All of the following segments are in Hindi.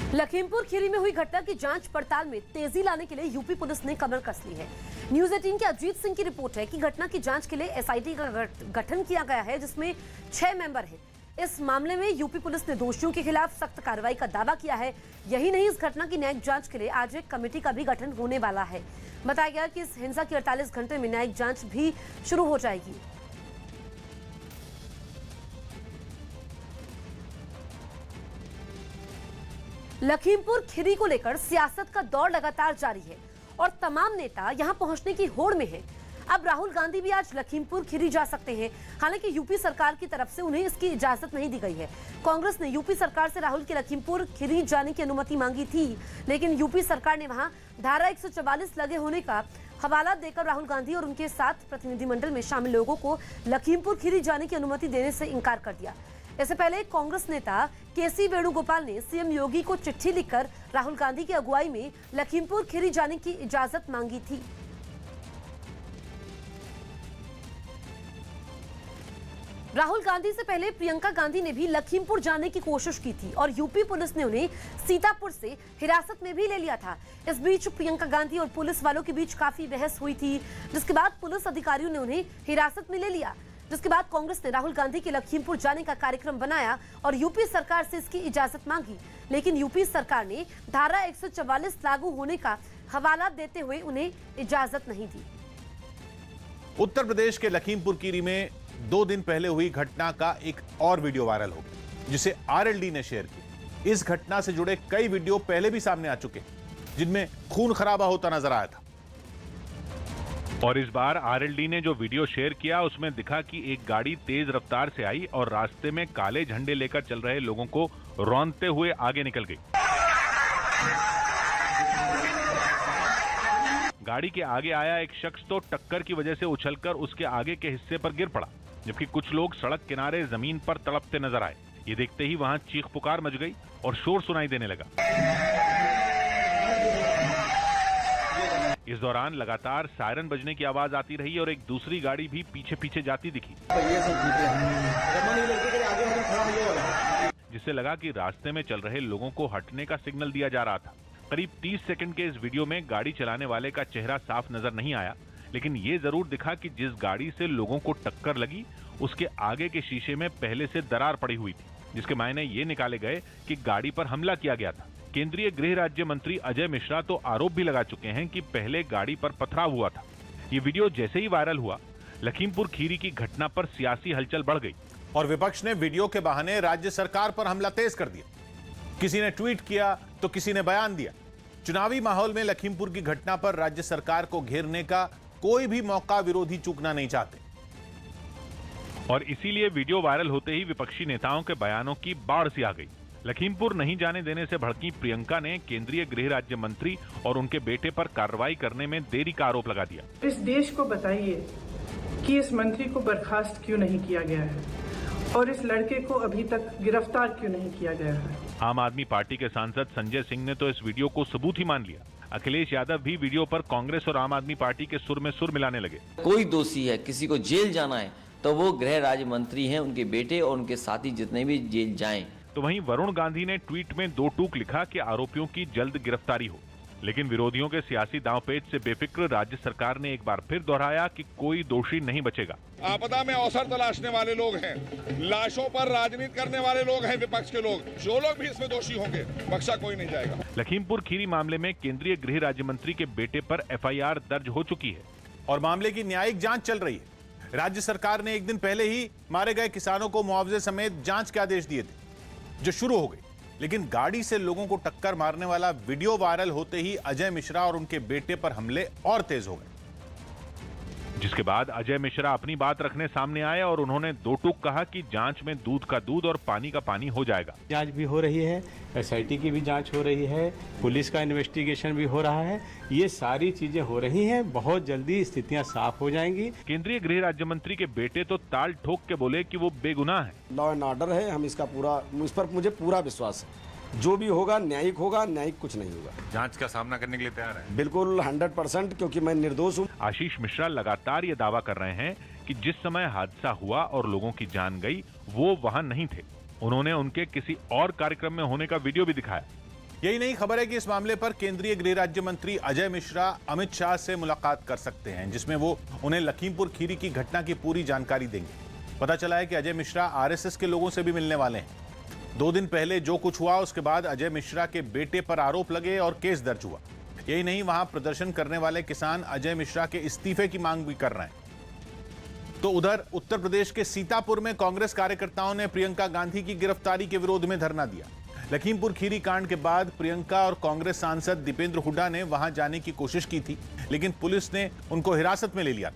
लखीमपुर खीरी में हुई घटना की जांच पड़ताल में तेजी लाने के लिए यूपी पुलिस ने कमर कस ली है। न्यूज 18 के अजीत सिंह की रिपोर्ट है कि घटना की जांच के लिए एसआईटी का गठन किया गया है, जिसमें 6 मेंबर हैं। इस मामले में यूपी पुलिस ने दोषियों के खिलाफ सख्त कार्रवाई का दावा किया है। यही नहीं, इस घटना की न्यायिक जांच के लिए आज एक कमेटी का भी गठन होने वाला है। बताया गया कि इस हिंसा की 48 घंटे में न्यायिक जांच भी शुरू हो जाएगी। लखीमपुर खीरी को लेकर सियासत का दौर लगातार जारी है और तमाम नेता यहां पहुंचने की होड़ में हैं। अब राहुल गांधी भी आज लखीमपुर खीरी जा सकते हैं। हालांकि यूपी सरकार की तरफ से उन्हें इसकी इजाजत नहीं दी गई है। कांग्रेस ने यूपी सरकार से राहुल के लखीमपुर खीरी जाने की अनुमति मांगी थी, लेकिन यूपी सरकार ने वहां धारा 144 लगे होने का हवाला देकर राहुल गांधी और उनके साथ प्रतिनिधिमंडल में शामिल लोगों को लखीमपुर खीरी जाने की अनुमति देने से इंकार कर दिया। इससे पहले कांग्रेस नेता केसी वेणुगोपाल ने सीएम योगी को चिट्ठी लिखकर राहुल गांधी की अगुवाई में लखीमपुर खीरी जाने की इजाजत मांगी थी। राहुल गांधी से पहले प्रियंका गांधी ने भी लखीमपुर जाने की कोशिश की थी और यूपी पुलिस ने उन्हें सीतापुर से हिरासत में भी ले लिया था। इस बीच प्रियंका गांधी और पुलिस वालों के बीच काफी बहस हुई थी, जिसके बाद पुलिस अधिकारियों ने उन्हें हिरासत में ले लिया। जिसके बाद कांग्रेस ने राहुल गांधी के लखीमपुर जाने का कार्यक्रम बनाया और यूपी सरकार से इसकी इजाजत मांगी, लेकिन यूपी सरकार ने धारा 144 लागू होने का हवाला देते हुए उन्हें इजाजत नहीं दी। उत्तर प्रदेश के लखीमपुर खीरी में 2 दिन पहले हुई घटना का एक और वीडियो वायरल हो गया, जिसे आरएलडी ने शेयर किया। इस घटना से जुड़े कई वीडियो पहले भी सामने आ चुके, जिनमें खून खराबा होता नजर आया था। और इस बार आरएलडी ने जो वीडियो शेयर किया, उसमें दिखा कि एक गाड़ी तेज रफ्तार से आई और रास्ते में काले झंडे लेकर चल रहे लोगों को रौंदते हुए आगे निकल गई। गाड़ी के आगे आया एक शख्स तो टक्कर की वजह से उछलकर उसके आगे के हिस्से पर गिर पड़ा, जबकि कुछ लोग सड़क किनारे जमीन पर तड़पते नजर आए। ये देखते ही वहां चीख पुकार मच गई और शोर सुनाई देने लगा। इस दौरान लगातार सायरन बजने की आवाज आती रही और एक दूसरी गाड़ी भी पीछे पीछे जाती दिखी, जिससे लगा कि रास्ते में चल रहे लोगों को हटने का सिग्नल दिया जा रहा था। करीब 30 सेकंड के इस वीडियो में गाड़ी चलाने वाले का चेहरा साफ नजर नहीं आया, लेकिन ये जरूर दिखा कि जिस गाड़ी से लोगों को टक्कर लगी उसके आगे के शीशे में पहले से दरार पड़ी हुई थी, जिसके मायने ये निकाले गए कि गाड़ी पर हमला किया गया था। केंद्रीय गृह राज्य मंत्री अजय मिश्रा तो आरोप भी लगा चुके हैं कि पहले गाड़ी पर पथराव हुआ था। ये वीडियो जैसे ही वायरल हुआ, लखीमपुर खीरी की घटना पर सियासी हलचल बढ़ गई और विपक्ष ने वीडियो के बहाने राज्य सरकार पर हमला तेज कर दिया। किसी ने ट्वीट किया तो किसी ने बयान दिया। चुनावी माहौल में लखीमपुर की घटना पर राज्य सरकार को घेरने का कोई भी मौका विरोधी चूकना नहीं चाहते, और इसीलिए वीडियो वायरल होते ही विपक्षी नेताओं के बयानों की बाढ़ सी आ गई। लखीमपुर नहीं जाने देने से भड़की प्रियंका ने केंद्रीय गृह राज्य मंत्री और उनके बेटे पर कार्रवाई करने में देरी का आरोप लगा दिया। इस देश को बताइए कि इस मंत्री को बर्खास्त क्यों नहीं किया गया है और इस लड़के को अभी तक गिरफ्तार क्यों नहीं किया गया है। आम आदमी पार्टी के सांसद संजय सिंह ने तो इस वीडियो को सबूत ही मान लिया। अखिलेश यादव भी वीडियो पर कांग्रेस और आम आदमी पार्टी के सुर में सुर मिलाने लगे। कोई दोषी है, किसी को जेल जाना है तो वो गृह राज्य मंत्री हैं, उनके बेटे और उनके साथी जितने भी जेल जाएं। तो वहीं वरुण गांधी ने ट्वीट में 2 टूक लिखा कि आरोपियों की जल्द गिरफ्तारी हो। लेकिन विरोधियों के सियासी दांवपेच से बेफिक्र राज्य सरकार ने एक बार फिर दोहराया कि कोई दोषी नहीं बचेगा। आपदा में अवसर तलाशने वाले लोग हैं, लाशों पर राजनीति करने वाले लोग हैं, विपक्ष के लोग, जो लोग भी इसमें दोषी होंगे बख्शा कोई नहीं जाएगा। लखीमपुर खीरी मामले में केंद्रीय गृह राज्य मंत्री के बेटे पर एफआईआर दर्ज हो चुकी है और मामले की न्यायिक जांच चल रही है। राज्य सरकार ने एक दिन पहले ही मारे गए किसानों को मुआवजे समेत जांच के आदेश दिए थे, जो शुरू हो गई। लेकिन गाड़ी से लोगों को टक्कर मारने वाला वीडियो वायरल होते ही अजय मिश्रा और उनके बेटे पर हमले और तेज हो गए, जिसके बाद अजय मिश्रा अपनी बात रखने सामने आए और उन्होंने 2 टूक कहा कि जांच में दूध का दूध और पानी का पानी हो जाएगा। जांच भी हो रही है, एसआईटी की भी जांच हो रही है, पुलिस का इन्वेस्टिगेशन भी हो रहा है। ये सारी चीजें हो रही हैं, बहुत जल्दी स्थितियां साफ हो जाएंगी। केंद्रीय गृह राज्य मंत्री के बेटे तो ताल ठोक के बोले कि वो बेगुनाह है। लॉ एंड ऑर्डर है, हम इसका इस पर मुझे पूरा विश्वास है। जो भी होगा न्यायिक होगा, न्यायिक कुछ नहीं होगा। जांच का सामना करने के लिए तैयार है? बिल्कुल 100%, क्योंकि मैं निर्दोष हूँ। आशीष मिश्रा लगातार ये दावा कर रहे हैं कि जिस समय हादसा हुआ और लोगों की जान गई, वो वहां नहीं थे। उन्होंने उनके किसी और कार्यक्रम में होने का वीडियो भी दिखाया। यही नहीं, खबर है कि इस मामले पर केंद्रीय गृह राज्य मंत्री अजय मिश्रा अमित शाह से मुलाकात कर सकते हैं, जिसमें वो उन्हें लखीमपुर खीरी की घटना की पूरी जानकारी देंगे। पता चला है कि अजय मिश्रा आरएसएस के लोगों से भी मिलने वाले हैं। 2 दिन पहले जो कुछ हुआ उसके बाद अजय मिश्रा के बेटे पर आरोप लगे और केस दर्ज हुआ। यही नहीं, वहां प्रदर्शन करने वाले किसान अजय मिश्रा के इस्तीफे की मांग भी कर रहे हैं। तो उधर उत्तर प्रदेश के सीतापुर में कांग्रेस कार्यकर्ताओं ने प्रियंका गांधी की गिरफ्तारी के विरोध में धरना दिया। लखीमपुर खीरी कांड के बाद प्रियंका और कांग्रेस सांसद दीपेंद्र हुड्डा ने वहां जाने की कोशिश की थी, लेकिन पुलिस ने उनको हिरासत में ले लिया।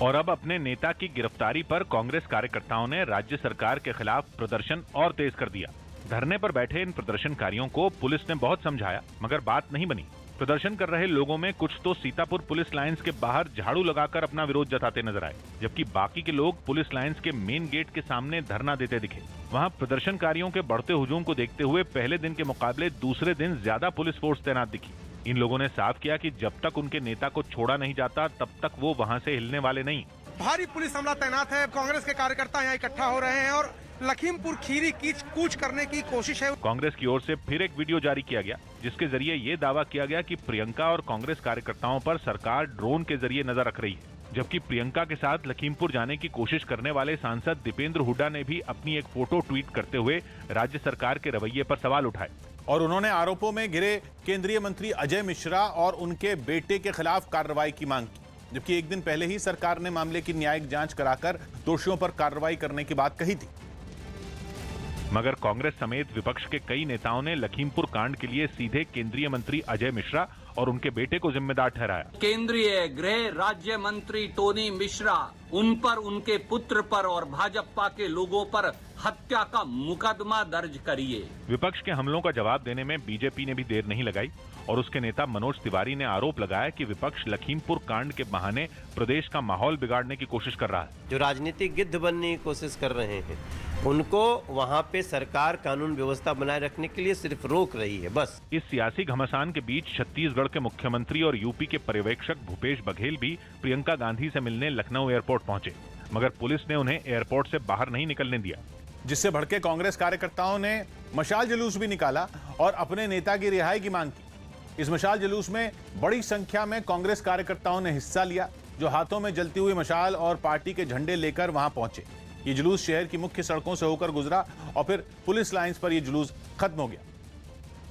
और अब अपने नेता की गिरफ्तारी पर कांग्रेस कार्यकर्ताओं ने राज्य सरकार के खिलाफ प्रदर्शन और तेज कर दिया। धरने पर बैठे इन प्रदर्शनकारियों को पुलिस ने बहुत समझाया, मगर बात नहीं बनी। प्रदर्शन कर रहे लोगों में कुछ तो सीतापुर पुलिस लाइंस के बाहर झाड़ू लगाकर अपना विरोध जताते नजर आए, जबकि बाकी के लोग पुलिस लाइंस के मेन गेट के सामने धरना देते दिखे। वहां प्रदर्शनकारियों के बढ़ते हुजूम को देखते हुए पहले दिन के मुकाबले दूसरे दिन ज्यादा पुलिस फोर्स तैनात दिखी। इन लोगों ने साफ किया कि जब तक उनके नेता को छोड़ा नहीं जाता तब तक वो वहां से हिलने वाले नहीं। भारी पुलिस अमला तैनात है। कांग्रेस के कार्यकर्ता यहाँ इकट्ठा हो रहे हैं और लखीमपुर खीरी की कूच करने की कोशिश है। कांग्रेस की ओर से फिर एक वीडियो जारी किया गया, जिसके जरिए ये दावा किया गया कि प्रियंका और कांग्रेस कार्यकर्ताओं पर सरकार ड्रोन के जरिए नजर रख रही है, जबकि प्रियंका के साथ लखीमपुर जाने की कोशिश करने वाले सांसद दीपेंद्र हुड्डा ने भी अपनी एक फोटो ट्वीट करते हुए राज्य सरकार के रवैये पर सवाल उठाए। और उन्होंने आरोपों में घिरे केंद्रीय मंत्री अजय मिश्रा और उनके बेटे के खिलाफ कार्रवाई की मांग की, जबकि एक दिन पहले ही सरकार ने मामले की न्यायिक जांच कराकर दोषियों पर कार्रवाई करने की बात कही थी। मगर कांग्रेस समेत विपक्ष के कई नेताओं ने लखीमपुर कांड के लिए सीधे केंद्रीय मंत्री अजय मिश्रा और उनके बेटे को जिम्मेदार ठहराया। केंद्रीय गृह राज्य मंत्री टोनी मिश्रा, उन पर, उनके पुत्र पर और भाजपा के लोगों पर हत्या का मुकदमा दर्ज करिए। विपक्ष के हमलों का जवाब देने में बीजेपी ने भी देर नहीं लगाई और उसके नेता मनोज तिवारी ने आरोप लगाया कि विपक्ष लखीमपुर कांड के बहाने प्रदेश का माहौल बिगाड़ने की कोशिश कर रहा है। जो राजनीतिक गिद्ध बनने की कोशिश कर रहे हैं उनको वहां पे सरकार कानून व्यवस्था बनाए रखने के लिए सिर्फ रोक रही है, बस। इस सियासी घमासान के बीच छत्तीसगढ़ के मुख्यमंत्री और यूपी के पर्यवेक्षक भूपेश बघेल भी प्रियंका गांधी से मिलने लखनऊ एयरपोर्ट पहुंचे, मगर पुलिस ने उन्हें एयरपोर्ट से बाहर नहीं निकलने दिया, जिससे भड़के कांग्रेस कार्यकर्ताओं ने मशाल जुलूस भी निकाला और अपने नेता की रिहाई की मांग की। इस मशाल जुलूस में बड़ी संख्या में कांग्रेस कार्यकर्ताओं ने हिस्सा लिया, जो हाथों में जलती हुई मशाल और पार्टी के झंडे लेकर वहां पहुंचे। ये जुलूस शहर की मुख्य सड़कों से होकर गुजरा और फिर पुलिस लाइंस पर यह जुलूस खत्म हो गया।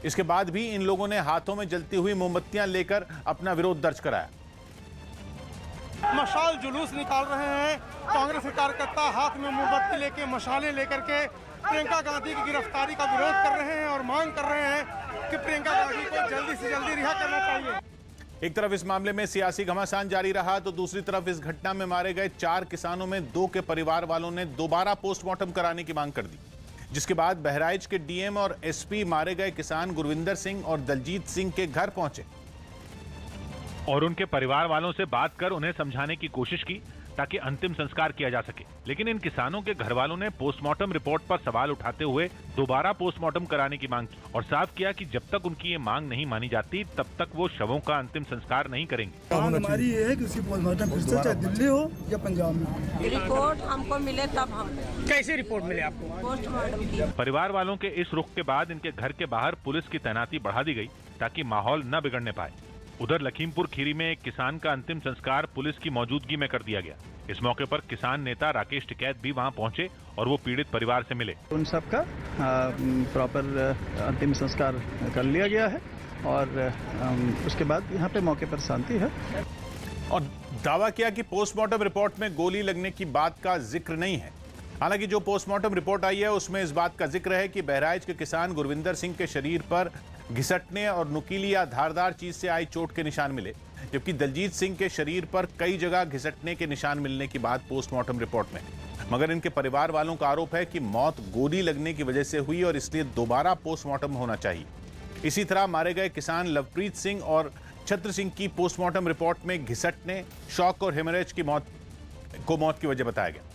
इसके बाद भी इन लोगों ने हाथों में जलती हुई मोमबत्तियां लेकर अपना विरोध दर्ज कराया। मशाल जुलूस निकाल रहे हैं कांग्रेस के कार्यकर्ता, हाथ में मोमबत्ती लेके, मशालें लेकर के प्रियंका गांधी की गिरफ्तारी का विरोध कर रहे हैं और मांग कर रहे हैं कि प्रियंका गांधी को जल्दी से जल्दी रिहा करना चाहिए। एक तरफ इस मामले में सियासी घमासान जारी रहा तो दूसरी तरफ इस घटना में मारे गए 4 किसानों में 2 के परिवार वालों ने दोबारा पोस्टमार्टम कराने की मांग कर दी, जिसके बाद बहराइच के डीएम और एसपी मारे गए किसान गुरविंदर सिंह और दलजीत सिंह के घर पहुंचे और उनके परिवार वालों से बात कर उन्हें समझाने की कोशिश की ताकि अंतिम संस्कार किया जा सके। लेकिन इन किसानों के घर वालों ने पोस्टमार्टम रिपोर्ट पर सवाल उठाते हुए दोबारा पोस्टमार्टम कराने की मांग की और साफ किया कि जब तक उनकी ये मांग नहीं मानी जाती तब तक वो शवों का अंतिम संस्कार नहीं करेंगे। हमारी ये है कि उसकी पोस्टमार्टम फिर से, चाहे दिल्ली हो या पंजाब में, रिपोर्ट हमको मिले तब हम। कैसे रिपोर्ट मिले आपको? पोस्टमार्टम की। परिवार वालों के इस रुख के बाद इनके घर के बाहर पुलिस की तैनाती बढ़ा दी गई ताकि माहौल न बिगड़ने पाए। उधर लखीमपुर खीरी में एक किसान का अंतिम संस्कार पुलिस की मौजूदगी में कर दिया गया। इस मौके पर किसान नेता राकेश टिकैत भी वहां पहुंचे और वो पीड़ित परिवार से मिले। उन सब का प्रॉपर अंतिम संस्कार कर लिया गया है और उसके बाद यहाँ पे मौके पर शांति है। और दावा किया कि पोस्टमार्टम रिपोर्ट में गोली लगने की बात का जिक्र नहीं है। हालांकि जो पोस्टमार्टम रिपोर्ट आई है उसमें इस बात का जिक्र है कि बहराइच के किसान गुरविंदर सिंह के शरीर पर घिसटने और नुकीली या धारदार चीज से आई चोट के निशान मिले, जबकि दलजीत सिंह के शरीर पर कई जगह घिसटने के निशान मिलने की बात पोस्टमार्टम रिपोर्ट में। मगर इनके परिवार वालों का आरोप है कि मौत गोली लगने की वजह से हुई और इसलिए दोबारा पोस्टमार्टम होना चाहिए। इसी तरह मारे गए किसान लवप्रीत सिंह और छत्र सिंह की पोस्टमार्टम रिपोर्ट में घिसटने, शॉक और हेमरेज की मौत की वजह बताया गया।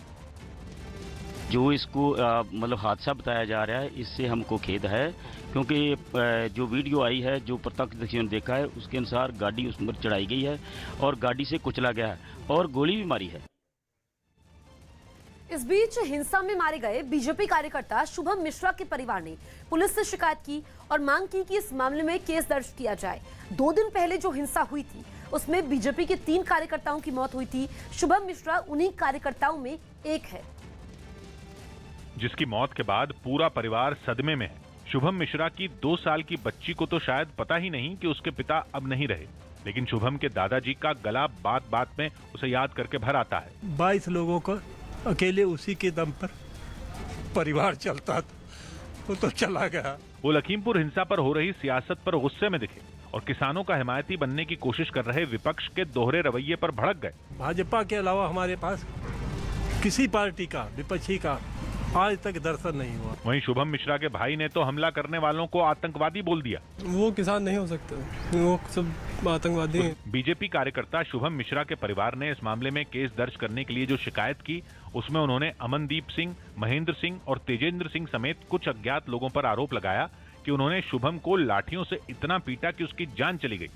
जो इसको मतलब हादसा बताया जा रहा है, इससे हमको खेद है, क्योंकि जो वीडियो आई है, जो प्रत्यक्षदर्शियों ने देखा है, उसके अनुसार गाड़ी उस पर चढ़ाई गई है और गाड़ी से कुचला गया है और गोली भी मारी है। इस बीच हिंसा में मारे गए बीजेपी कार्यकर्ता शुभम मिश्रा के परिवार ने पुलिस से शिकायत की और मांग की कि इस मामले में केस दर्ज किया जाए। 2 दिन पहले जो हिंसा हुई थी उसमें बीजेपी के 3 कार्यकर्ताओं की मौत हुई थी। शुभम मिश्रा उन्हीं कार्यकर्ताओं में एक है, जिसकी मौत के बाद पूरा परिवार सदमे में है। शुभम मिश्रा की 2 साल की बच्ची को तो शायद पता ही नहीं कि उसके पिता अब नहीं रहे, लेकिन शुभम के दादाजी का गला बात बात में उसे याद करके भर आता है। 22 लोगों को अकेले उसी के दम पर परिवार चलता था, वो तो चला गया। वो लखीमपुर हिंसा पर हो रही सियासत पर गुस्से में दिखे और किसानों का हिमायती बनने की कोशिश कर रहे विपक्ष के दोहरे रवैये पर भड़क गए। भाजपा के अलावा हमारे पास किसी पार्टी का, विपक्षी का आज तक दर्शन नहीं हुआ। वहीं शुभम मिश्रा के भाई ने तो हमला करने वालों को आतंकवादी बोल दिया। वो किसान नहीं हो सकते, वो सब आतंकवादी हैं। बीजेपी कार्यकर्ता शुभम मिश्रा के परिवार ने इस मामले में केस दर्ज करने के लिए जो शिकायत की, उसमें उन्होंने अमनदीप सिंह, महेंद्र सिंह और तेजेंद्र सिंह समेत कुछ अज्ञात लोगों पर आरोप लगाया कि उन्होंने शुभम को लाठियों से इतना पीटा कि उसकी जान चली गई।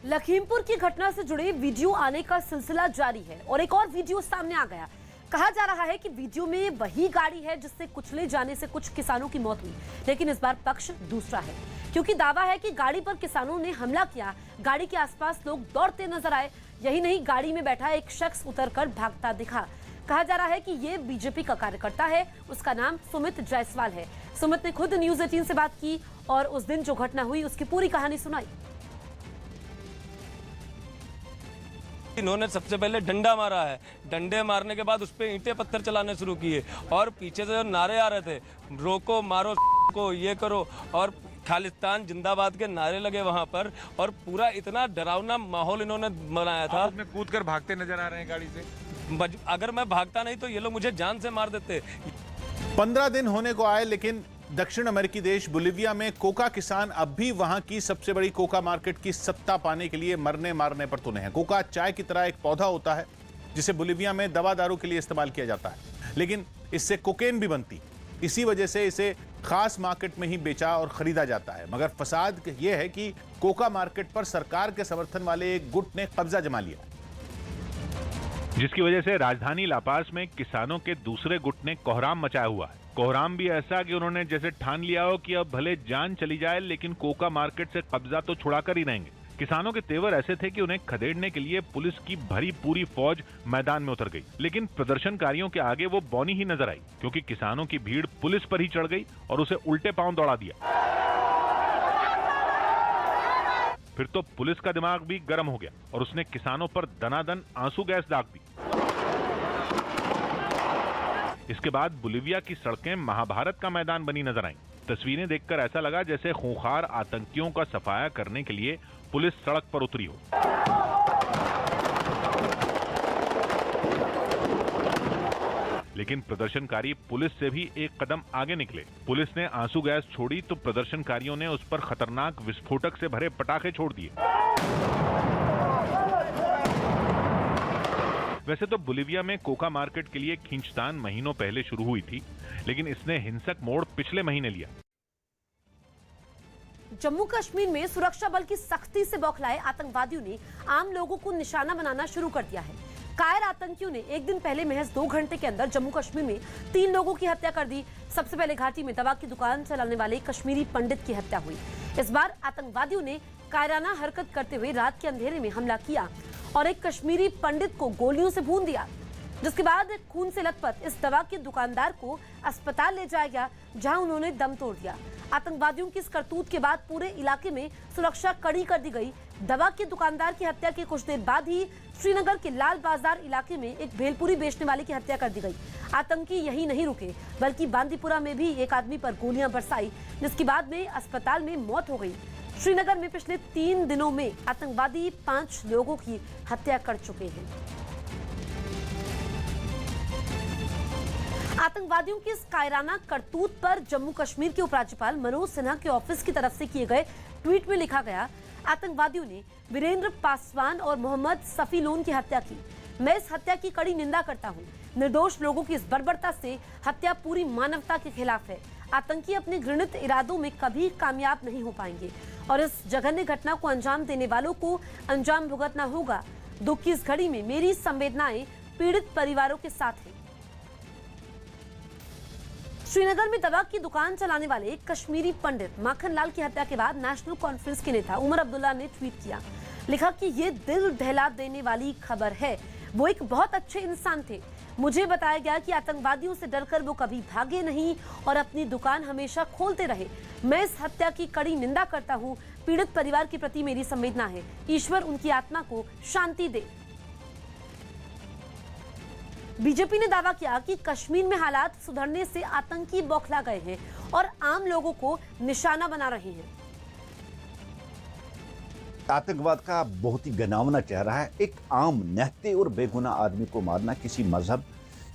लखीमपुर की घटना से जुड़े वीडियो आने का सिलसिला जारी है और एक और वीडियो सामने आ गया। कहा जा रहा है कि वीडियो में वही गाड़ी है जिससे कुचले जाने से कुछ किसानों की मौत हुई, लेकिन इस बार पक्ष दूसरा है, क्योंकि दावा है कि गाड़ी पर किसानों ने हमला किया। गाड़ी के आसपास लोग दौड़ते नजर आए। यही नहीं, गाड़ी में बैठा एक शख्स उतरकर भागता दिखा। कहा जा रहा है कि ये बीजेपी का कार्यकर्ता है, उसका नाम सुमित जायसवाल है। सुमित ने खुद न्यूज 18 से बात की और उस दिन जो घटना हुई उसकी पूरी कहानी सुनाई। इन्होंने सबसे पहले डंडा मारा है, डंडे मारने के बाद उस पर ईंटें पत्थर चलाने शुरू किए और पीछे से जो नारे आ रहे थे, रोको मारो को ये करो, और खालिस्तान जिंदाबाद के नारे लगे वहां पर, और पूरा इतना डरावना माहौल इन्होंने बनाया था। उसमें कूद कर भागते नजर आ रहे हैं गाड़ी से। अगर मैं भागता नहीं तो ये लोग मुझे जान से मार देते। 15 दिन होने को आए, लेकिन दक्षिण अमेरिकी देश बोलिविया में कोका किसान अब भी वहां की सबसे बड़ी कोका मार्केट की सत्ता पाने के लिए मरने मारने पर तुले हैं। कोका चाय की तरह एक पौधा होता है जिसे बोलिविया में दवा दारू के लिए इस्तेमाल किया जाता है, लेकिन इससे कोकेन भी बनती। इसी वजह से इसे खास मार्केट में ही बेचा और खरीदा जाता है। मगर फसाद यह है कि कोका मार्केट पर सरकार के समर्थन वाले एक गुट ने कब्जा जमा लिया, जिसकी वजह से राजधानी लापास में किसानों के दूसरे गुट ने कोहराम मचाया हुआ है। कोहराम भी ऐसा कि उन्होंने जैसे ठान लिया हो कि अब भले जान चली जाए लेकिन कोका मार्केट से कब्जा तो छुड़ा कर ही रहेंगे। किसानों के तेवर ऐसे थे कि उन्हें खदेड़ने के लिए पुलिस की भरी पूरी फौज मैदान में उतर गई, लेकिन प्रदर्शनकारियों के आगे वो बौनी ही नजर आई, क्योंकि किसानों की भीड़ पुलिस पर ही चढ़ गई और उसे उल्टे पांव दौड़ा दिया। फिर तो पुलिस का दिमाग भी गर्म हो गया और उसने किसानों पर दनादन आंसू गैस दाग दी। इसके बाद बोलिविया की सड़कें महाभारत का मैदान बनी नजर आईं। तस्वीरें देखकर ऐसा लगा जैसे खूंखार आतंकियों का सफाया करने के लिए पुलिस सड़क पर उतरी हो। लेकिन प्रदर्शनकारी पुलिस से भी एक कदम आगे निकले। पुलिस ने आंसू गैस छोड़ी तो प्रदर्शनकारियों ने उस पर खतरनाक विस्फोटक से भरे पटाखे छोड़ दिए। वैसे तो बोलिविया में कोका मार्केट के लिए खींचतान महीनों पहले शुरू हुई थी, लेकिन इसने हिंसक मोड़ पिछले महीने लिया। जम्मू कश्मीर में सुरक्षा बल की सख्ती से बौखलाए आतंकवादियों ने आम लोगों को निशाना बनाना शुरू कर दिया है। कायर आतंकियों ने एक दिन पहले महज 2 घंटे के अंदर जम्मू कश्मीर में 3 लोगों की हत्या कर दी। सबसे पहले घाटी में दवा की दुकान चलाने वाले कश्मीरी पंडित की हत्या हुई। इस बार आतंकवादियों ने कायराना हरकत करते हुए रात के अंधेरे में हमला किया और एक कश्मीरी पंडित को गोलियों से भून दिया, जिसके बाद खून से लथपथ इस दवा के दुकानदार को अस्पताल ले जाया गया, जहां उन्होंने दम तोड़ दिया। आतंकवादियों की इस करतूत के बाद पूरे इलाके में सुरक्षा कड़ी कर दी गई। दवा के दुकानदार की हत्या के कुछ देर बाद ही श्रीनगर के लाल बाजार इलाके में एक भेलपुरी बेचने वाले की हत्या कर दी गई। आतंकी यही नहीं रुके, बल्कि बांदीपुरा में भी एक आदमी पर गोलियां बरसाई, जिसके बाद में अस्पताल में मौत हो गई। श्रीनगर में पिछले 3 दिनों में आतंकवादी 5 लोगों की हत्या कर चुके हैं। आतंकवादियों की इस कायराना करतूत पर जम्मू कश्मीर के उपराज्यपाल मनोज सिन्हा के ऑफिस की तरफ से किए गए ट्वीट में लिखा गया, आतंकवादियों ने वीरेंद्र पासवान और मोहम्मद सफी लोन की हत्या की। मैं इस हत्या की कड़ी निंदा करता हूं। निर्दोष लोगों की इस बर्बरता से हत्या पूरी मानवता के खिलाफ है। आतंकी अपने घृणित इरादों में कभी कामयाब नहीं हो पाएंगे और इस जघन्य घटना को अंजाम देने वालों को अंजाम भुगतना होगा। दुख की इस घड़ी में मेरी संवेदनाएं पीड़ित परिवारों के साथ हैं। श्रीनगर में दवा की दुकान चलाने वाले कश्मीरी पंडित माखन लाल की हत्या के बाद नेशनल कॉन्फ्रेंस के नेता उमर अब्दुल्ला ने ट्वीट किया, लिखा कि ये दिल दहला देने वाली खबर है। वो एक बहुत अच्छे इंसान थे। मुझे बताया गया कि आतंकवादियों से डरकर वो कभी भागे नहीं और अपनी दुकान हमेशा खोलते रहे। मैं इस हत्या की कड़ी निंदा करता हूँ। पीड़ित परिवार के प्रति मेरी संवेदना है। ईश्वर उनकी आत्मा को शांति दे। बीजेपी ने दावा किया कि कश्मीर में हालात सुधरने से आतंकी बौखला गए हैं और आम लोगों को निशाना बना रहे हैं। आतंकवाद का बहुत ही घिनौना चेहरा है। एक आम निहत्थे और बेगुनाह आदमी को मारना किसी मजहब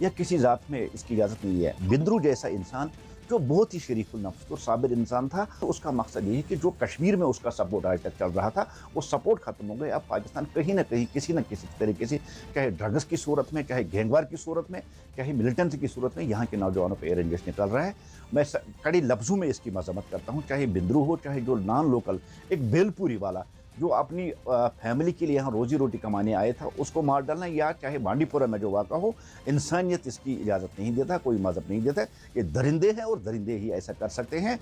या किसी जात में इसकी इजाजत नहीं है। बिंद्रू जैसा इंसान जो बहुत ही शरीफुल नफ्स और साबिर इंसान था, तो उसका मकसद ये है कि जो कश्मीर में उसका सपोर्ट आज तक चल रहा था वो सपोर्ट खत्म हो गया। अब पाकिस्तान कहीं ना कहीं किसी न किसी तरीके से, चाहे ड्रग्स की सूरत में, चाहे गैंगवार की सूरत में, चाहे मिलिटेंसी की सूरत में, यहाँ के नौजवानों पर एयर इंजेक्शन निकल रहा है। मैं कड़ी लफ्जों में इसकी मजम्मत करता हूँ। चाहे बिंद्रू हो, चाहे जो नॉन लोकल एक बेलपुरी वाला जो अपनी फैमिली के लिए यहाँ रोजी रोटी कमाने आए था, उसको मार डालना, या चाहे बांडीपुरा में जो वाक़ा हो, इंसानियत इसकी इजाज़त नहीं देता, कोई मज़हब नहीं देता। ये दरिंदे हैं और दरिंदे ही ऐसा कर सकते हैं।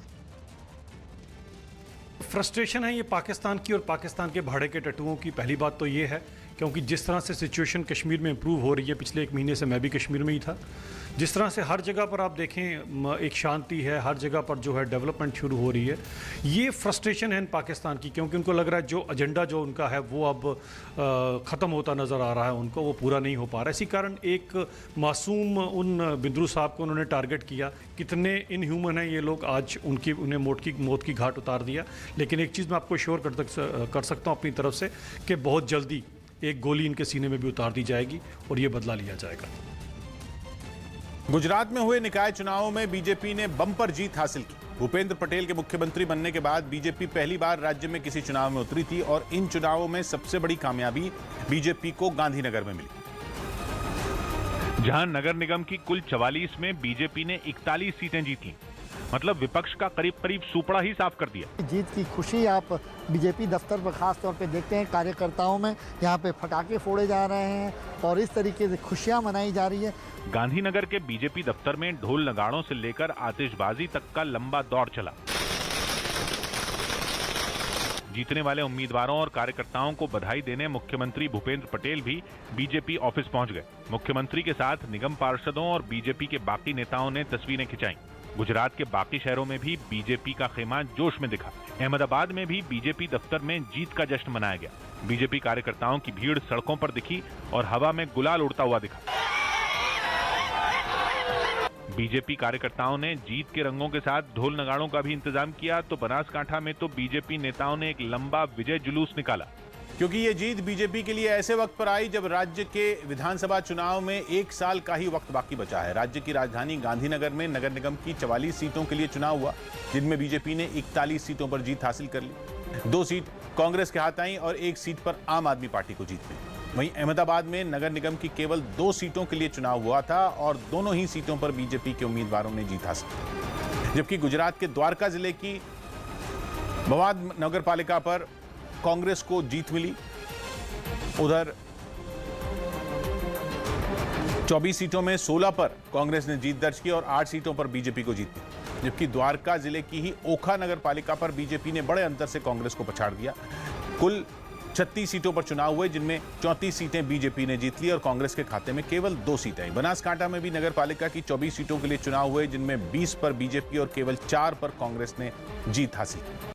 फ्रस्ट्रेशन है ये पाकिस्तान की और पाकिस्तान के भाड़े के टट्टुओं की। पहली बात तो ये है क्योंकि जिस तरह से सिचुएशन कश्मीर में इम्प्रूव हो रही है, पिछले 1 महीने से मैं भी कश्मीर में ही था, जिस तरह से हर जगह पर आप देखें एक शांति है, हर जगह पर जो है डेवलपमेंट शुरू हो रही है, ये फ्रस्ट्रेशन है इन पाकिस्तान की, क्योंकि उनको लग रहा है जो एजेंडा जो उनका है वो अब ख़त्म होता नज़र आ रहा है, उनको वो पूरा नहीं हो पा रहा। इसी कारण एक मासूम उन बिंद्रू साहब को उन्होंने टारगेट किया। कितने इनह्यूमन हैं ये लोग, आज उन्हें मौत की घाट उतार दिया। लेकिन एक चीज़ मैं आपको श्योर कर सकता हूँ अपनी तरफ से कि बहुत जल्दी एक गोली इनके सीने में भी उतार दी जाएगी और ये बदला लिया जाएगा। गुजरात में हुए निकाय चुनावों में बीजेपी ने बम्पर जीत हासिल की। भूपेंद्र पटेल के मुख्यमंत्री बनने के बाद बीजेपी पहली बार राज्य में किसी चुनाव में उतरी थी और इन चुनावों में सबसे बड़ी कामयाबी बीजेपी को गांधीनगर में मिली, जहां नगर निगम की कुल 44 में बीजेपी ने 41 सीटें जीती। मतलब विपक्ष का करीब करीब सुपड़ा ही साफ कर दिया। जीत की खुशी आप बीजेपी दफ्तर पर खास तौर पे देखते हैं, कार्यकर्ताओं में यहाँ पे फटाके फोड़े जा रहे हैं और इस तरीके से खुशियाँ मनाई जा रही है। गांधीनगर के बीजेपी दफ्तर में ढोल नगाड़ों से लेकर आतिशबाजी तक का लंबा दौर चला। जीतने वाले उम्मीदवारों और कार्यकर्ताओं को बधाई देने मुख्यमंत्री भूपेंद्र पटेल भी बीजेपी ऑफिस पहुंच गए। मुख्यमंत्री के साथ निगम पार्षदों और बीजेपी के बाकी नेताओं ने तस्वीरें खिंचाई। गुजरात के बाकी शहरों में भी बीजेपी का खेमा जोश में दिखा। अहमदाबाद में भी बीजेपी दफ्तर में जीत का जश्न मनाया गया। बीजेपी कार्यकर्ताओं की भीड़ सड़कों पर दिखी और हवा में गुलाल उड़ता हुआ दिखा। बीजेपी कार्यकर्ताओं ने जीत के रंगों के साथ ढोल नगाड़ों का भी इंतजाम किया, तो बनासकांठा में तो बीजेपी नेताओं ने एक लंबा विजय जुलूस निकाला। क्योंकि ये जीत बीजेपी के लिए ऐसे वक्त पर आई जब राज्य के विधानसभा चुनाव में 1 साल का ही वक्त बाकी बचा है। राज्य की राजधानी गांधीनगर में नगर निगम की 44 सीटों के लिए चुनाव हुआ, जिनमें बीजेपी ने 41 सीटों पर जीत हासिल कर ली। 2 सीट कांग्रेस के हाथ आई और 1 सीट पर आम आदमी पार्टी को जीत मिली। वहीं अहमदाबाद में नगर निगम की केवल 2 सीटों के लिए चुनाव हुआ था और दोनों ही सीटों पर बीजेपी के उम्मीदवारों ने जीत हासिल की। जबकि गुजरात के द्वारका जिले की मवाद नगर पालिका पर कांग्रेस को जीत मिली। उधर 24 सीटों में 16 पर कांग्रेस ने जीत दर्ज की और 8 सीटों पर बीजेपी को जीत मिली। जबकि द्वारका जिले की ही ओखा नगर पालिका पर बीजेपी ने बड़े अंतर से कांग्रेस को पछाड़ दिया। कुल 36 सीटों पर चुनाव हुए, जिनमें 34 सीटें बीजेपी ने जीत ली और कांग्रेस के खाते में केवल 2 सीटें आई। बनासकांठा में भी नगर पालिका की 24 सीटों के लिए चुनाव हुए, जिनमें 20 पर बीजेपी और केवल 4 पर कांग्रेस ने जीत हासिल की।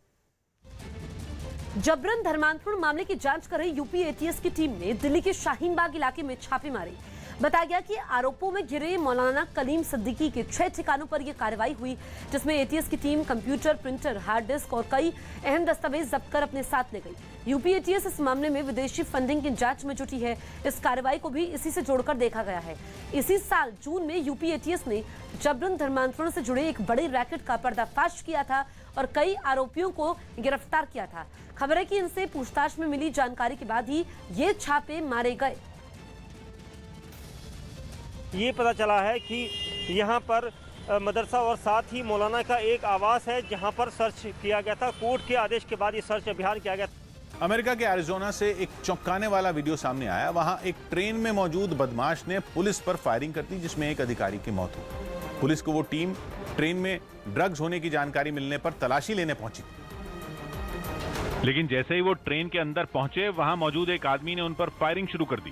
जबरन धर्मांतरण मामले की जांच कर रही यूपी एटीएस की टीम ने दिल्ली के शाहीन बाग इलाके में छापे मारे। बताया गया कि आरोपों में घिरे मौलाना कलीम सिद्दीकी के 6 ठिकानों पर यह कार्रवाई हुई, जिसमें एटीएस की team computer, printer, hard disk और कई अहम दस्तावेज जब्त कर अपने साथ ले गई। यूपी एटीएस इस मामले में विदेशी फंडिंग की जांच में जुटी है। इस कार्रवाई को भी इसी से जोड़कर देखा गया है। इसी साल जून में यूपी एटीएस ने जबरन धर्मांतरण से जुड़े एक बड़े रैकेट का पर्दाफाश किया था और कई आरोपियों को गिरफ्तार किया था। खबर है कि इनसे पूछताछ में मिली जानकारी के बाद ही ये छापे मारे गए। ये पता चला है कि यहाँ पर मदरसा और साथ ही मौलाना का एक आवास है, जहाँ पर सर्च किया गया था। कोर्ट के आदेश के बाद ये सर्च अभियान किया गया। अमेरिका के एरिजोना से एक चौंकाने वाला वीडियो सामने आया। वहां एक ट्रेन में मौजूद बदमाश ने पुलिस पर फायरिंग कर दी, जिसमें एक अधिकारी की मौत हुई। पुलिस को वो टीम ट्रेन में ड्रग्स होने की जानकारी मिलने पर तलाशी लेने पहुंची, लेकिन जैसे ही वो ट्रेन के अंदर पहुंचे, वहां मौजूद एक आदमी ने उन पर फायरिंग शुरू कर दी।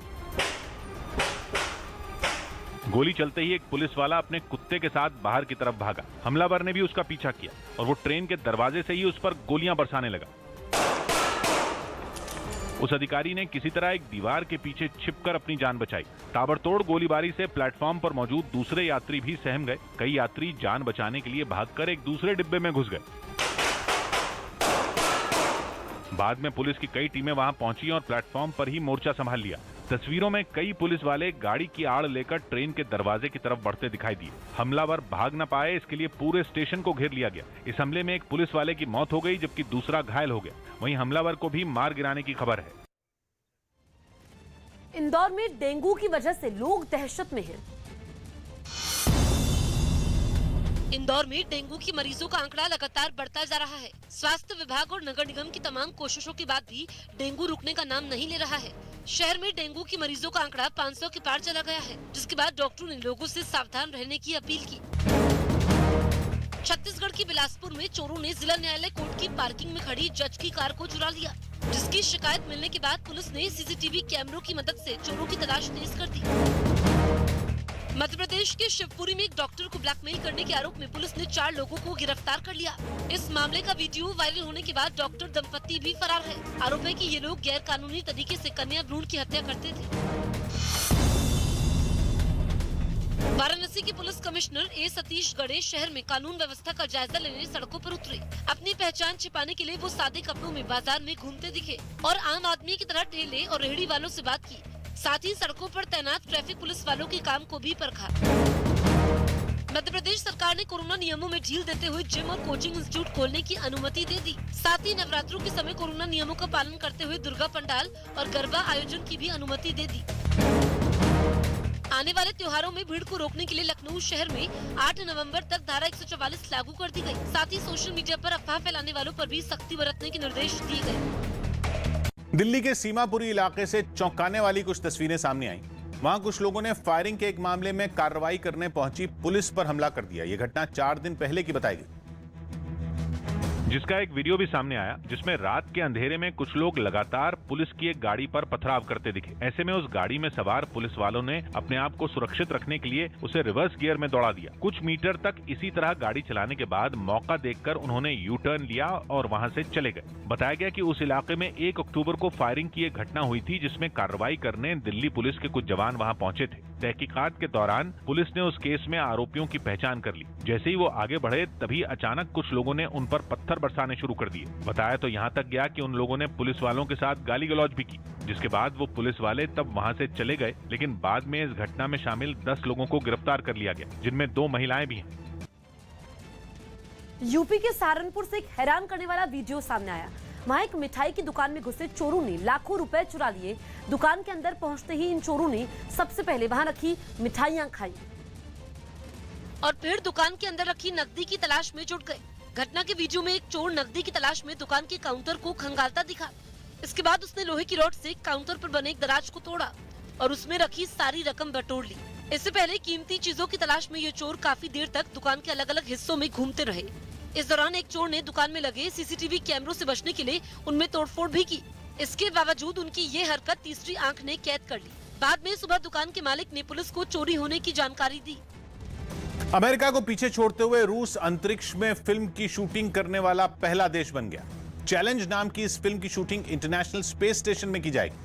गोली चलते ही एक पुलिस वाला अपने कुत्ते के साथ बाहर की तरफ भागा। हमलावर ने भी उसका पीछा किया और वो ट्रेन के दरवाजे से ही उस पर गोलियां बरसाने लगा। उस अधिकारी ने किसी तरह एक दीवार के पीछे छिपकर अपनी जान बचाई। ताबड़तोड़ गोलीबारी से प्लेटफॉर्म पर मौजूद दूसरे यात्री भी सहम गए। कई यात्री जान बचाने के लिए भागकर एक दूसरे डिब्बे में घुस गए। बाद में पुलिस की कई टीमें वहां पहुंची और प्लेटफॉर्म पर ही मोर्चा संभाल लिया। तस्वीरों में कई पुलिस वाले गाड़ी की आड़ लेकर ट्रेन के दरवाजे की तरफ बढ़ते दिखाई दिए। हमलावर भाग न पाए, इसके लिए पूरे स्टेशन को घेर लिया गया। इस हमले में एक पुलिस वाले की मौत हो गई, जबकि दूसरा घायल हो गया। वहीं हमलावर को भी मार गिराने की खबर है। इंदौर में डेंगू की वजह से लोग दहशत में हैं। इंदौर में डेंगू के मरीजों का आंकड़ा लगातार बढ़ता जा रहा है। स्वास्थ्य विभाग और नगर निगम की तमाम कोशिशों के बाद भी डेंगू रुकने का नाम नहीं ले रहा है। शहर में डेंगू के मरीजों का आंकड़ा 500 के पार चला गया है, जिसके बाद डॉक्टरों ने लोगों से सावधान रहने की अपील की। छत्तीसगढ़ के बिलासपुर में चोरों ने जिला न्यायालय कोर्ट की पार्किंग में खड़ी जज की कार को चुरा लिया, जिसकी शिकायत मिलने के बाद पुलिस ने सीसीटीवी कैमरों की मदद से चोरों की तलाश तेज कर दी। मध्य प्रदेश के शिवपुरी में एक डॉक्टर को ब्लैकमेल करने के आरोप में पुलिस ने 4 लोगों को गिरफ्तार कर लिया। इस मामले का वीडियो वायरल होने के बाद डॉक्टर दंपत्ति भी फरार है। आरोप है कि ये लोग गैर कानूनी तरीके से कन्या भ्रूण की हत्या करते थे। वाराणसी के पुलिस कमिश्नर ए सतीश गणेश शहर में कानून व्यवस्था का जायजा लेने सड़कों पर उतरे। अपनी पहचान छिपाने के लिए वो सादे कपड़ों में बाजार में घूमते दिखे और आम आदमी की तरह ठेले और रेहड़ी वालों से बात की। साथ ही सड़कों पर तैनात ट्रैफिक पुलिस वालों के काम को भी परखा। मध्य प्रदेश सरकार ने कोरोना नियमों में ढील देते हुए जिम और कोचिंग इंस्टीट्यूट खोलने की अनुमति दे दी। साथ ही नवरात्रों के समय कोरोना नियमों का पालन करते हुए दुर्गा पंडाल और गरबा आयोजन की भी अनुमति दे दी। आने वाले त्योहारों में भीड़ को रोकने के लिए लखनऊ शहर में 8 नवंबर तक धारा 144 लागू कर दी गई। साथ ही सोशल मीडिया पर अफवाह फैलाने वालों पर भी सख्ती बरतने के निर्देश दिए गए। दिल्ली के सीमापुरी इलाके से चौंकाने वाली कुछ तस्वीरें सामने आई। वहां कुछ लोगों ने फायरिंग के एक मामले में कार्रवाई करने पहुंची पुलिस पर हमला कर दिया। यह घटना 4 दिन पहले की बताई गई, जिसका एक वीडियो भी सामने आया, जिसमें रात के अंधेरे में कुछ लोग लगातार पुलिस की एक गाड़ी पर पथराव करते दिखे। ऐसे में उस गाड़ी में सवार पुलिस वालों ने अपने आप को सुरक्षित रखने के लिए उसे रिवर्स गियर में दौड़ा दिया। कुछ मीटर तक इसी तरह गाड़ी चलाने के बाद मौका देखकर उन्होंने यू टर्न लिया और वहां से चले गए। बताया गया कि उस इलाके में 1 अक्टूबर को फायरिंग की एक घटना हुई थी, जिसमें कार्रवाई करने दिल्ली पुलिस के कुछ जवान वहां पहुंचे थे। तहकीकात के दौरान पुलिस ने उस केस में आरोपियों की पहचान कर ली। जैसे ही वो आगे बढ़े, तभी अचानक कुछ लोगों ने उन पर पत्थर बरसाने शुरू कर दिए। बताया तो यहाँ तक गया कि उन लोगों ने पुलिस वालों के साथ गाली गलौज भी की, जिसके बाद वो पुलिस वाले तब वहां से चले गए। लेकिन बाद में इस घटना में शामिल 10 लोगों को गिरफ्तार कर लिया गया, जिनमें 2 महिलाएं भी हैं। यूपी के सहारनपुर से एक हैरान करने वाला वीडियो सामने आया। वहां एक मिठाई की दुकान में घुसे चोरों ने लाखों रुपए चुरा लिए। दुकान के अंदर पहुंचते ही इन चोरों ने सबसे पहले वहां रखी मिठाइयां खाई और फिर दुकान के अंदर रखी नकदी की तलाश में जुट गए। घटना के वीडियो में एक चोर नकदी की तलाश में दुकान के काउंटर को खंगालता दिखा। इसके बाद उसने लोहे की रॉड से काउंटर पर बने एक दराज को तोड़ा और उसमें रखी सारी रकम बटोर ली। इससे पहले कीमती चीजों की तलाश में ये चोर काफी देर तक दुकान के अलग अलग हिस्सों में घूमते रहे। इस दौरान एक चोर ने दुकान में लगे सीसीटीवी कैमरों से बचने के लिए उनमें तोड़फोड़ भी की। इसके बावजूद उनकी ये हरकत तीसरी आंख ने कैद कर ली। बाद में सुबह दुकान के मालिक ने पुलिस को चोरी होने की जानकारी दी। अमेरिका को पीछे छोड़ते हुए रूस अंतरिक्ष में फिल्म की शूटिंग करने वाला पहला देश बन गया। चैलेंज नाम की इस फिल्म की शूटिंग इंटरनेशनल स्पेस स्टेशन में की जाएगी,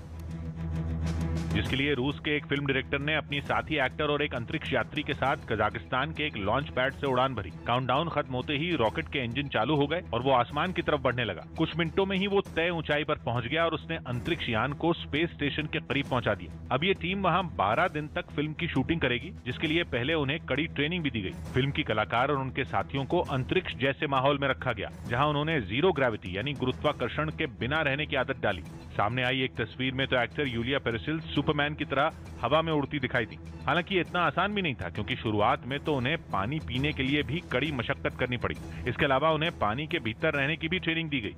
जिसके लिए रूस के एक फिल्म डायरेक्टर ने अपनी साथी एक्टर और एक अंतरिक्ष यात्री के साथ कजाकिस्तान के एक लॉन्च पैड से उड़ान भरी। काउंटडाउन खत्म होते ही रॉकेट के इंजन चालू हो गए और वो आसमान की तरफ बढ़ने लगा। कुछ मिनटों में ही वो तय ऊंचाई पर पहुंच गया और उसने अंतरिक्ष यान को स्पेस स्टेशन के करीब पहुंचा दिया। अब ये टीम वहां 12 दिन तक फिल्म की शूटिंग करेगी, जिसके लिए पहले उन्हें कड़ी ट्रेनिंग भी दी गई। फिल्म की कलाकार और उनके साथियों को अंतरिक्ष जैसे माहौल में रखा गया, जहाँ उन्होंने जीरो ग्रेविटी यानी गुरुत्वाकर्षण के बिना रहने की आदत डाली। सामने आई एक तस्वीर में तो एक्टर यूलिया पेरेसिल सुपरमैन की तरह हवा में उड़ती दिखाई दी। हालांकि ये इतना आसान भी नहीं था, क्योंकि शुरुआत में तो उन्हें पानी पीने के लिए भी कड़ी मशक्कत करनी पड़ी। इसके अलावा उन्हें पानी के भीतर रहने की भी ट्रेनिंग दी गई।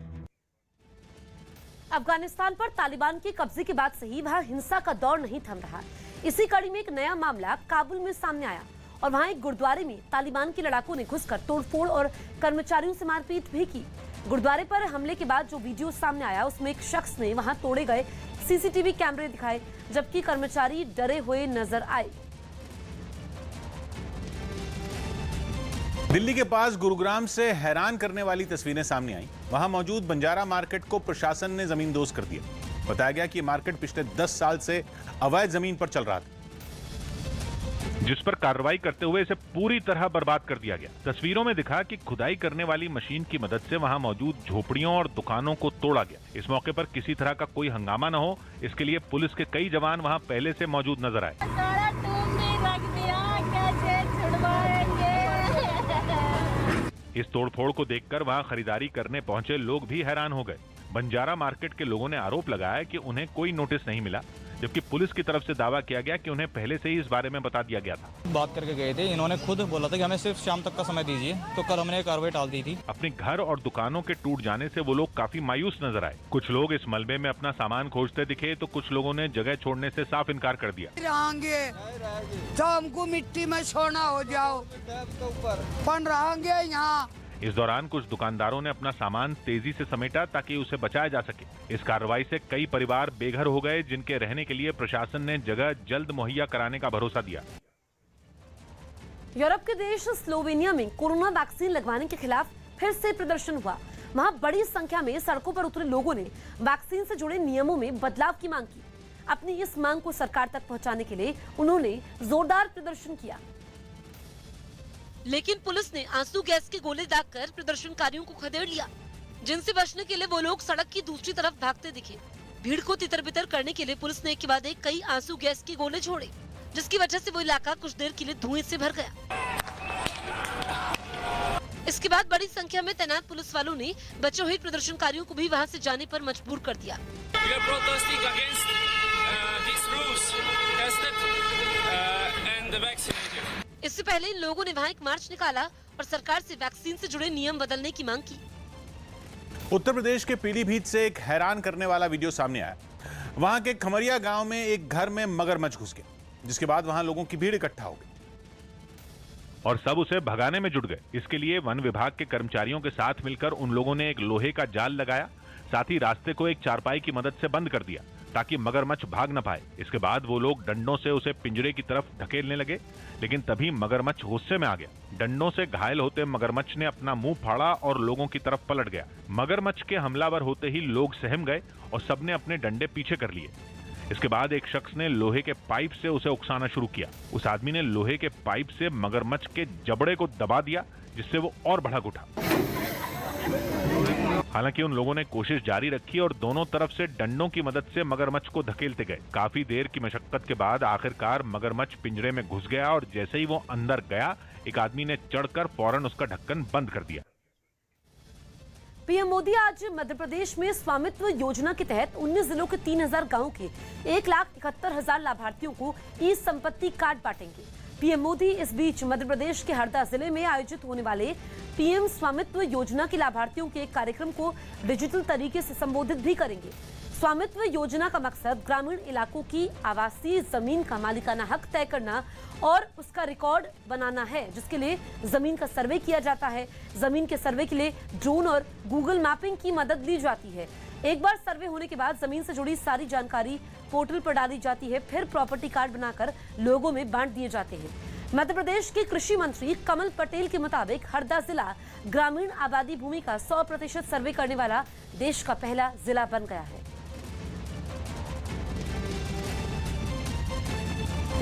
अफगानिस्तान पर तालिबान के कब्जे के बाद से ही वहां हिंसा का दौर नहीं थम रहा। इसी कड़ी में एक नया मामला काबुल में सामने आया और वहां एक गुरुद्वारे में तालिबान के लड़ाकों ने घुसकर तोड़फोड़ और कर्मचारियों से मारपीट भी की। गुरुद्वारे पर हमले के बाद जो वीडियो सामने आया उसमें एक शख्स ने वहां तोड़े गए सीसीटीवी कैमरे दिखाए, जबकि कर्मचारी डरे हुए नजर आए। दिल्ली के पास गुरुग्राम से हैरान करने वाली तस्वीरें सामने आई। वहां मौजूद बंजारा मार्केट को प्रशासन ने जमींदोज कर दिया। बताया गया कि मार्केट पिछले 10 साल से अवैध जमीन पर चल रहा था, जिस पर कार्रवाई करते हुए इसे पूरी तरह बर्बाद कर दिया गया। तस्वीरों में दिखा कि खुदाई करने वाली मशीन की मदद से वहां मौजूद झोपड़ियों और दुकानों को तोड़ा गया। इस मौके पर किसी तरह का कोई हंगामा न हो, इसके लिए पुलिस के कई जवान वहां पहले से मौजूद नजर आए। इस तोड़फोड़ को देखकर वहां खरीदारी करने पहुंचे लोग भी हैरान हो गए। बंजारा मार्केट के लोगों ने आरोप लगाया कि उन्हें कोई नोटिस नहीं मिला, जबकि पुलिस की तरफ से दावा किया गया कि उन्हें पहले से ही इस बारे में बता दिया गया था। बात करके गए थे, इन्होंने खुद बोला था कि हमें सिर्फ शाम तक का समय दीजिए, तो कल हमने कार्रवाई टाल दी थी। अपने घर और दुकानों के टूट जाने से वो लोग काफी मायूस नजर आए। कुछ लोग इस मलबे में अपना सामान खोजते दिखे तो कुछ लोगों ने जगह छोड़ने से साफ इनकार कर दिया। हमको मिट्टी में सोना हो जाओ, पण रहेंगे यहाँ। इस दौरान कुछ दुकानदारों ने अपना सामान तेजी से समेटा ताकि उसे बचाया जा सके। इस कार्रवाई से कई परिवार बेघर हो गए, जिनके रहने के लिए प्रशासन ने जगह जल्द मुहैया कराने का भरोसा दिया। यूरोप के देश स्लोवेनिया में कोरोना वैक्सीन लगवाने के खिलाफ फिर से प्रदर्शन हुआ। वहां बड़ी संख्या में सड़कों पर उतरे लोगों ने वैक्सीन से जुड़े नियमों में बदलाव की मांग की। अपनी इस मांग को सरकार तक पहुंचाने के लिए उन्होंने जोरदार प्रदर्शन किया, लेकिन पुलिस ने आंसू गैस के गोले दागकर प्रदर्शनकारियों को खदेड़ लिया, जिनसे बचने के लिए वो लोग सड़क की दूसरी तरफ भागते दिखे। भीड़ को तितर-बितर करने के लिए पुलिस ने एक के बाद एक कई आंसू गैस के गोले छोड़े, जिसकी वजह से वो इलाका कुछ देर के लिए धुएं से भर गया। इसके बाद बड़ी संख्या में तैनात पुलिस वालों ने बचे हुए प्रदर्शनकारियों को भी वहां से जाने पर मजबूर कर दिया। इससे पहले इन लोगों ने वहां एक मार्च निकाला और सरकार से वैक्सीन से जुड़े नियम बदलने की मांग की। उत्तर प्रदेश के पीलीभीत से एक हैरान करने वाला वीडियो सामने आया। वहां के खमरिया गांव में एक घर में मगरमच्छ घुस गया, जिसके बाद वहां लोगों की भीड़ इकट्ठा हो गई और सब उसे भगाने में जुट गए। इसके लिए वन विभाग के कर्मचारियों के साथ मिलकर उन लोगों ने एक लोहे का जाल लगाया, साथ ही रास्ते को एक चारपाई की मदद से बंद कर दिया ताकि मगरमच्छ भाग न पाए। इसके बाद वो लोग डंडों से उसे पिंजरे की तरफ धकेलने लगे, लेकिन तभी मगरमच्छ गुस्से में आ गया। डंडों से घायल होते मगरमच्छ ने अपना मुंह फाड़ा और लोगों की तरफ पलट गया। मगरमच्छ के हमलावर होते ही लोग सहम गए और सबने अपने डंडे पीछे कर लिए। इसके बाद एक शख्स ने लोहे के पाइप से उसे उकसाना शुरू किया। उस आदमी ने लोहे के पाइप से मगरमच्छ के जबड़े को दबा दिया, जिससे वो और भड़क उठा। हालांकि उन लोगों ने कोशिश जारी रखी और दोनों तरफ से डंडों की मदद से मगरमच्छ को धकेलते गए। काफी देर की मशक्कत के बाद आखिरकार मगरमच्छ पिंजरे में घुस गया और जैसे ही वो अंदर गया, एक आदमी ने चढ़कर फौरन उसका ढक्कन बंद कर दिया। पीएम मोदी आज मध्य प्रदेश में स्वामित्व योजना के तहत 19 जिलों के 3000 गांवों के 1,71,000 लाभार्थियों को ई संपत्ति कार्ड बांटेंगे। पीएम मोदी इस बीच मध्य प्रदेश के हरदा जिले में आयोजित होने वाले पीएम स्वामित्व योजना के लाभार्थियों के एक कार्यक्रम को डिजिटल तरीके से संबोधित भी करेंगे। स्वामित्व योजना का मकसद ग्रामीण इलाकों की आवासीय जमीन का मालिकाना हक तय करना और उसका रिकॉर्ड बनाना है, जिसके लिए जमीन का सर्वे किया जाता है। जमीन के सर्वे के लिए ड्रोन और गूगल मैपिंग की मदद ली जाती है। एक बार सर्वे होने के बाद जमीन से जुड़ी सारी जानकारी पोर्टल पर डाली जाती है, फिर प्रॉपर्टी कार्ड बनाकर लोगों में बांट दिए जाते हैं। मध्य प्रदेश के कृषि मंत्री कमल पटेल के मुताबिक हरदा जिला ग्रामीण आबादी भूमि का 100% सर्वे करने वाला देश का पहला जिला बन गया है।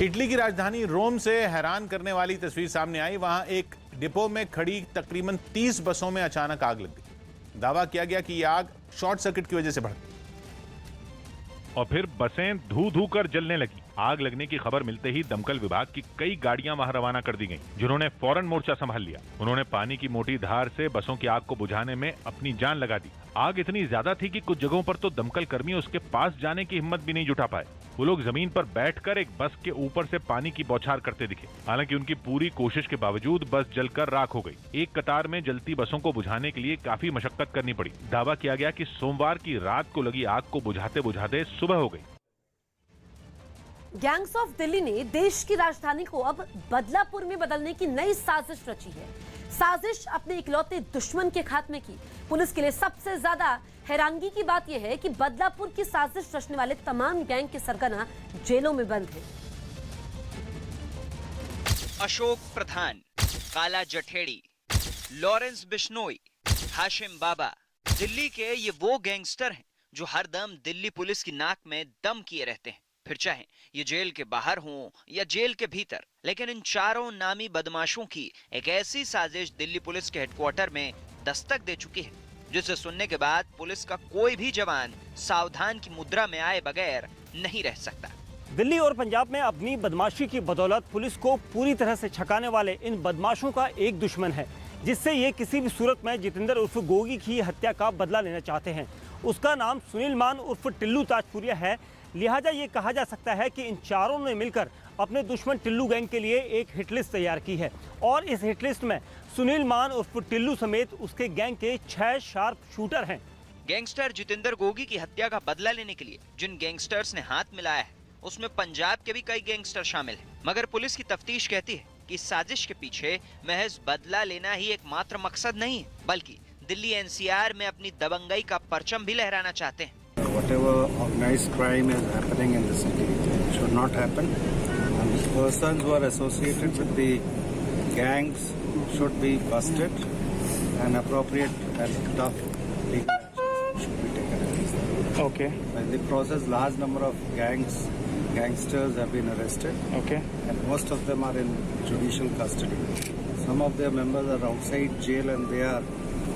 इटली की राजधानी रोम से हैरान करने वाली तस्वीर सामने आई। वहां एक डिपो में खड़ी तकरीबन 30 बसों में अचानक आग लग गई। दावा किया गया कि यह आग शॉर्ट सर्किट की वजह से भड़की और फिर बसें धू कर जलने लगी। आग लगने की खबर मिलते ही दमकल विभाग की कई गाड़ियां वहां रवाना कर दी गईं, जिन्होंने फौरन मोर्चा संभाल लिया। उन्होंने पानी की मोटी धार से बसों की आग को बुझाने में अपनी जान लगा दी। आग इतनी ज्यादा थी कि कुछ जगहों पर तो दमकल कर्मी उसके पास जाने की हिम्मत भी नहीं जुटा पाए। वो लोग जमीन पर बैठकर एक बस के ऊपर से पानी की बौछार करते दिखे। हालांकि उनकी पूरी कोशिश के बावजूद बस जलकर राख हो गई। एक कतार में जलती बसों को बुझाने के लिए काफी मशक्कत करनी पड़ी। दावा किया गया कि सोमवार की रात को लगी आग को बुझाते बुझाते सुबह हो गई। गैंग्स ऑफ दिल्ली ने देश की राजधानी को अब बदलापुर में बदलने की नई साजिश रची है। साजिश अपने इकलौते दुश्मन के खात्मे की। पुलिस के लिए सबसे ज्यादा हैरानगी की बात यह है कि बदलापुर की साजिश रचने वाले तमाम गैंग के सरगना जेलों में बंद हैं। अशोक प्रधान, काला जठेड़ी, लॉरेंस बिश्नोई, हाशिम बाबा, दिल्ली के ये वो गैंगस्टर हैं जो हरदम दिल्ली पुलिस की नाक में दम किए रहते हैं, फिर चाहे ये जेल के बाहर हों या जेल के भीतर। लेकिन इन चारों नामी बदमाशों की एक ऐसी साजिश दिल्ली पुलिस के हेडक्वार्टर में दस्तक दे चुकी है, जिसे सुनने के बाद पुलिस का कोई भी जवान सावधान की मुद्रा में आए बगैर नहीं रह सकता। दिल्ली और पंजाब में अपनी बदमाशी की बदौलत पुलिस को पूरी तरह से छकाने वाले इन बदमाशों का एक दुश्मन है, जिससे ये किसी भी सूरत में जितेंद्र उर्फ गोगी की हत्या का बदला लेना चाहते हैं। उसका नाम सुनील मान उर्फ टिल्लू ताजपुरिया है। लिहाजा ये कहा जा सकता है कि इन चारों ने मिलकर अपने दुश्मन टिल्लू गैंग के लिए एक हिटलिस्ट तैयार की है और इस हिटलिस्ट में सुनील मान उर्फ टिल्लू समेत उसके गैंग के 6 शार्प शूटर हैं। गैंगस्टर जितेंद्र गोगी की हत्या का बदला लेने के लिए जिन गैंगस्टर्स ने हाथ मिलाया है, उसमें पंजाब के भी कई गैंगस्टर शामिल हैं। मगर पुलिस की तफ्तीश कहती है कि इस साजिश के पीछे महज बदला लेना ही एकमात्र मकसद नहीं है, बल्कि दिल्ली एनसीआर में अपनी दबंगई का परचम भी लहराना चाहते हैं। Whatever organized crime is happening in the city should not happen, and persons who are associated with the gangs should be busted, and appropriate and tough legal action should be taken against them. Okay. In the process, large number of gangsters have been arrested. Okay. And most of them are in judicial custody. Some of their members are outside jail and they are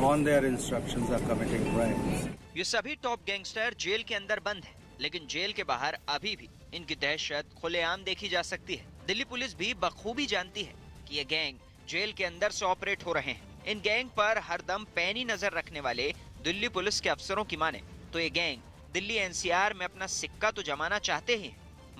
on their instructions are committing crimes. ये सभी टॉप गैंगस्टर जेल के अंदर बंद हैं, लेकिन जेल के बाहर अभी भी इनकी दहशत खुलेआम देखी जा सकती है। दिल्ली पुलिस भी बखूबी जानती है कि ये गैंग जेल के अंदर से ऑपरेट हो रहे हैं। इन गैंग पर हरदम पैनी नजर रखने वाले दिल्ली पुलिस के अफसरों की माने तो ये गैंग दिल्ली एनसीआर में अपना सिक्का तो जमाना चाहते ही,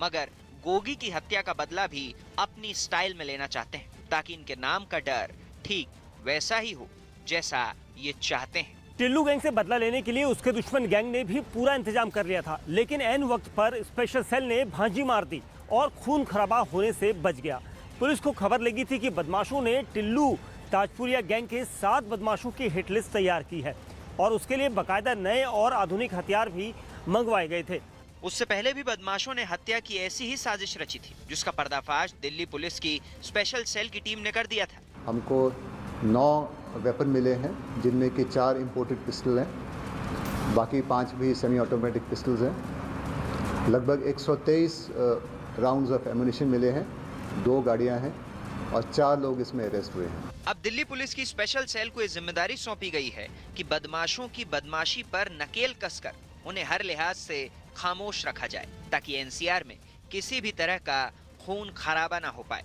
मगर गोगी की हत्या का बदला भी अपनी स्टाइल में लेना चाहते हैं, ताकि इनके नाम का डर ठीक वैसा ही हो जैसा ये चाहते हैं। टिल्लू गैंग से बदला लेने के लिए उसके दुश्मन गैंग ने भी पूरा इंतजाम कर लिया था, लेकिन ऐन वक्त पर स्पेशल सेल ने भांजी मार दी और खून खराबा होने से बच गया। पुलिस को खबर लगी थी कि बदमाशों ने टिल्लू ताजपुरिया गैंग के 7 बदमाशों की हिट लिस्ट तैयार की है और उसके लिए बाकायदा नए और आधुनिक हथियार भी मंगवाए गए थे। उससे पहले भी बदमाशों ने हत्या की ऐसी ही साजिश रची थी, जिसका पर्दाफाश दिल्ली पुलिस की स्पेशल सेल की टीम ने कर दिया था। हमको 9 वेपन मिले हैं, जिनमें कि 4 इंपोर्टेड पिस्टल हैं, बाकी 5 भी सेमी ऑटोमेटिक पिस्टल्स हैं। लगभग 123 राउंड्स ऑफ एम्यूनिशन मिले हैं, 2 गाड़ियां हैं और 4 लोग इसमें अरेस्ट हुए हैं। अब दिल्ली पुलिस की स्पेशल सेल को ये जिम्मेदारी सौंपी गई है कि बदमाशों की बदमाशी पर नकेल कसकर उन्हें हर लिहाज से खामोश रखा जाए, ताकि एनसीआर में किसी भी तरह का खून खराबा ना हो पाए।